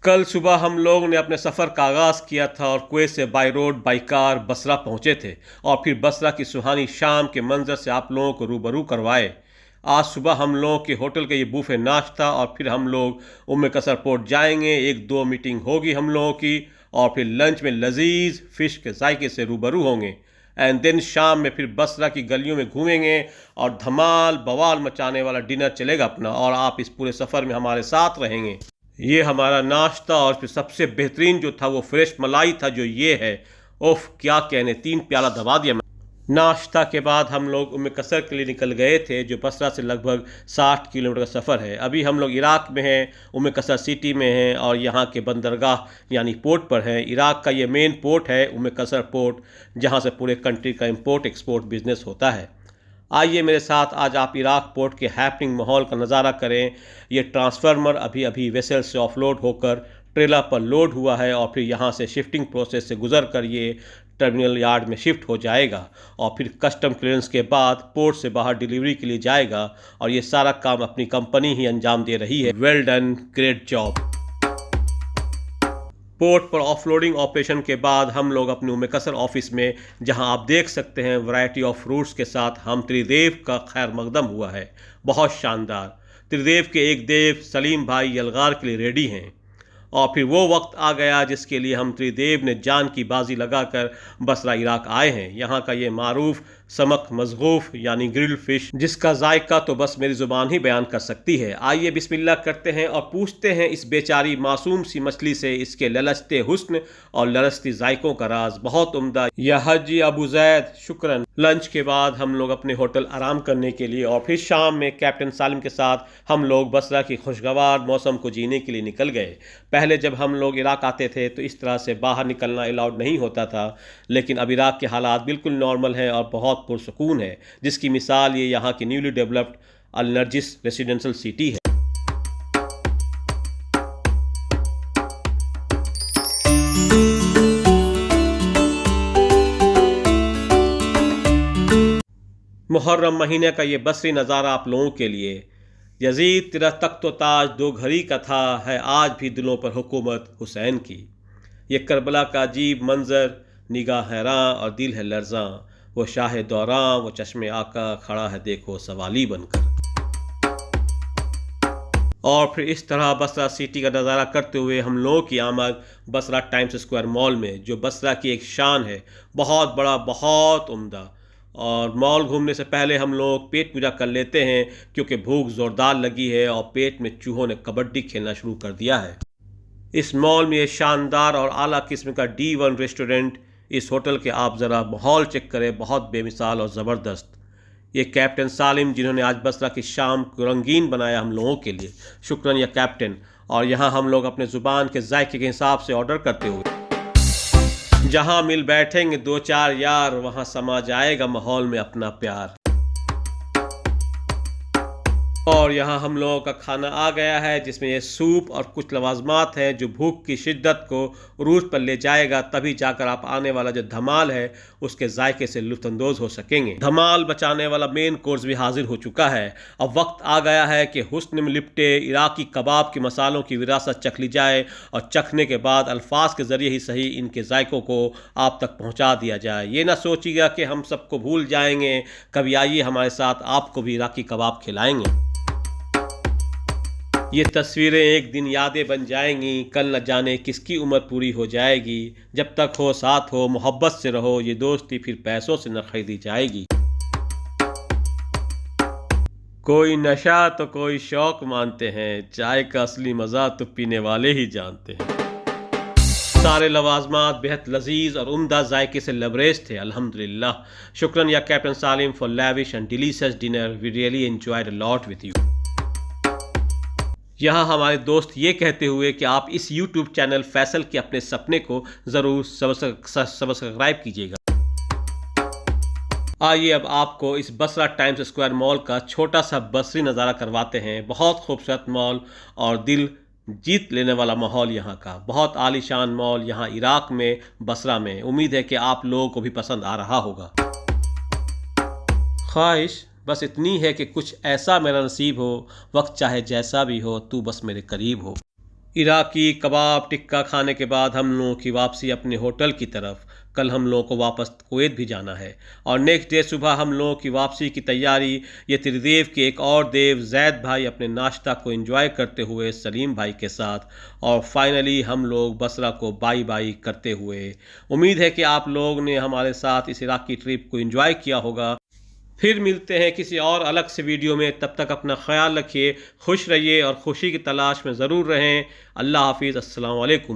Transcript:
कल सुबह हम लोग ने अपने सफ़र का आगाज़ किया था और कुवैत से by road by car Basra पहुँचे थे और फिर बसरा की सुहानी शाम के मंजर से आप लोगों को रूबरू करवाए। आज सुबह हम लोगों के होटल के ये बूफे नाश्ता और फिर हम लोग उम्मे कसर पोर्ट जाएंगे, एक दो मीटिंग होगी हम लोगों की और फिर लंच में लजीज फ़िश के जायके से रूबरू होंगे एंड देन शाम में फिर बसरा की गलियों में घूमेंगे और धमाल बवाल मचाने वाला डिनर चलेगा अपना और आप इस पूरे सफ़र में हमारे साथ रहेंगे। ये हमारा नाश्ता और फिर सबसे बेहतरीन जो था वो फ्रेश मलाई था जो ये है, ओफ क्या कहने, 3 प्याला दबा दिया मैं। नाश्ता के बाद हम लोग उम्मे कसर के लिए निकल गए थे जो बसरा से लगभग 60 किलोमीटर का सफ़र है। अभी हम लोग इराक़ में हैं, उम्मे कसर सिटी में हैं और यहाँ के बंदरगाह यानी पोर्ट पर हैं। इराक़ का ये मेन पोर्ट है उम्मे कसर पोर्ट, जहाँ से पूरे कंट्री का इंपोर्ट एक्सपोर्ट बिजनेस होता है। आइए मेरे साथ आज आप इराक़ पोर्ट के हैपनिंग माहौल का नज़ारा करें। ये ट्रांसफार्मर अभी अभी वेसल से ऑफलोड होकर ट्रेलर पर लोड हुआ है और फिर यहाँ से शिफ्टिंग प्रोसेस से गुजर कर ये टर्मिनल यार्ड में शिफ्ट हो जाएगा और फिर कस्टम क्लियरेंस के बाद पोर्ट से बाहर डिलीवरी के लिए जाएगा और ये सारा काम अपनी कंपनी ही अंजाम दे रही है। Well done, great job. Port पर ऑफलोडिंग ऑपरेशन के बाद हम लोग अपने उम्मे कसर ऑफिस में, जहां आप देख सकते हैं वैरायटी ऑफ फ्रूट्स के साथ हम त्रिदेव का खैर मकदम हुआ है, बहुत शानदार। त्रिदेव के एक देव सलीम भाई यलगार के लिए रेडी हैं और फिर वो वक्त आ गया जिसके लिए हम त्रिदेव ने जान की बाजी लगाकर बसरा इराक़ आए हैं। यहाँ का ये मारूफ समक मज़गूफ़ यानी ग्रिल फ़िश जिसका जायका तो बस मेरी ज़ुबान ही बयान कर सकती है। आइए बिस्मिल्लाह करते हैं और पूछते हैं इस बेचारी मासूम सी मछली से इसके ललचते हुस्न और लरसती जायकों का राज। बहुत उम्दा या हजी अबू जैद, शुक्रन। लंच के बाद हम लोग अपने होटल आराम करने के लिए और फिर शाम में कैप्टन सालिम के साथ हम लोग बसरा की खुशगवार मौसम को जीने के लिए निकल गए। पहले जब हम लोग इराक़ आते थे तो इस तरह से बाहर निकलना अलाउड नहीं होता था, लेकिन अब इराक़ के हालात बिल्कुल नॉर्मल हैं और बहुत पुरसुकून है, जिसकी मिसाल ये यहाँ की न्यूली डेवलप्ड अल नर्जिस रेसिडेंशियल सिटी है। मुहर्रम महीने का ये बसरी नज़ारा आप लोगों के लिए। यजीद तेरा तख्त व ताज दो घड़ी का था, है आज भी दिलों पर हुकूमत हुसैन की। ये करबला का अजीब मंजर, निगाह हैरां और दिल है लर्जां, वो शाह दौरां वो चश्मे आका खड़ा है देखो सवाली बनकर। और फिर इस तरह बसरा सिटी का नज़ारा करते हुए हम लोगों की आमद बसरा टाइम्स स्क्वायर मॉल में, जो बसरा की एक शान है, बहुत बड़ा बहुत उम्दा। और मॉल घूमने से पहले हम लोग पेट पूजा कर लेते हैं क्योंकि भूख ज़ोरदार लगी है और पेट में चूहों ने कबड्डी खेलना शुरू कर दिया है। इस मॉल में ये शानदार और आला किस्म का D1 रेस्टोरेंट, इस होटल के आप ज़रा माहौल चेक करें, बहुत बेमिसाल और ज़बरदस्त। ये कैप्टन सालिम जिन्होंने आज बसरा की शाम को रंगीन बनाया हम लोगों के लिए, शुक्रन या कैप्टन। और यहाँ हम लोग अपने ज़ुबान के जायके के हिसाब से ऑर्डर करते हुए जहाँ मिल बैठेंगे 2-4 यार, वहाँ समा जाएगा माहौल में अपना प्यार। और यहाँ हम लोगों का खाना आ गया है जिसमें ये सूप और कुछ लवाजमात हैं जो भूख की शिद्दत को उरूज पर ले जाएगा, तभी जाकर आप आने वाला जो धमाल है उसके जायके से लुत्फ़अंदोज़ हो सकेंगे। धमाल बचाने वाला मेन कोर्स भी हाजिर हो चुका है। अब वक्त आ गया है कि हुस्न में लिपटे इराक़ी कबाब के मसालों की विरासत चख ली जाए और चखने के बाद अल्फाज के ज़रिए ही सही इनके जायकों को आप तक पहुँचा दिया जाए। ये ना सोचिएगा कि हम सबको भूल जाएंगे, कभी आइए हमारे साथ, आपको भी इराक़ी कबाब खिलाएंगे। ये तस्वीरें एक दिन यादें बन जाएंगी, कल न जाने किसकी उम्र पूरी हो जाएगी। जब तक हो साथ हो मोहब्बत से रहो, ये दोस्ती फिर पैसों से न खरीदी जाएगी। कोई नशा तो कोई शौक मानते हैं, चाय का असली मज़ा तो पीने वाले ही जानते हैं। सारे लवाजमात बेहद लजीज और उम्दा जायके से लबरेज थे, अल्हम्दुलिल्लाह। शुक्रन या captain Salim for lavish and delicious dinner, we really enjoyed a lot with you. यहाँ हमारे दोस्त ये कहते हुए कि आप इस YouTube चैनल फैसल के अपने सपने को ज़रूर सब्सक्राइब कीजिएगा। आइए अब आपको इस बसरा टाइम्स स्क्वायर मॉल का छोटा सा बसरी नज़ारा करवाते हैं। बहुत खूबसूरत मॉल और दिल जीत लेने वाला माहौल यहाँ का, बहुत आलीशान मॉल यहाँ इराक़ में बसरा में। उम्मीद है कि आप लोगों को भी पसंद आ रहा होगा। ख्वाहिश बस इतनी है कि कुछ ऐसा मेरा नसीब हो, वक्त चाहे जैसा भी हो, तू बस मेरे करीब हो। इराकी कबाब टिक्का खाने के बाद हम लोगों की वापसी अपने होटल की तरफ। कल हम लोगों को वापस कुवैत भी जाना है और नेक्स्ट डे सुबह हम लोगों की वापसी की तैयारी। ये त्रिदेव के एक और देव जैद भाई अपने नाश्ता को एंजॉय करते हुए सलीम भाई के साथ, और फाइनली हम लोग बसरा को बाई बाई करते हुए। उम्मीद है कि आप लोग ने हमारे साथ इस इराकी ट्रिप को एंजॉय किया होगा। फिर मिलते हैं किसी और अलग से वीडियो में। तब तक अपना ख्याल रखिए, खुश रहिए और खुशी की तलाश में ज़रूर रहें। अल्लाह हाफिज़, अस्सलाम वालेकुम।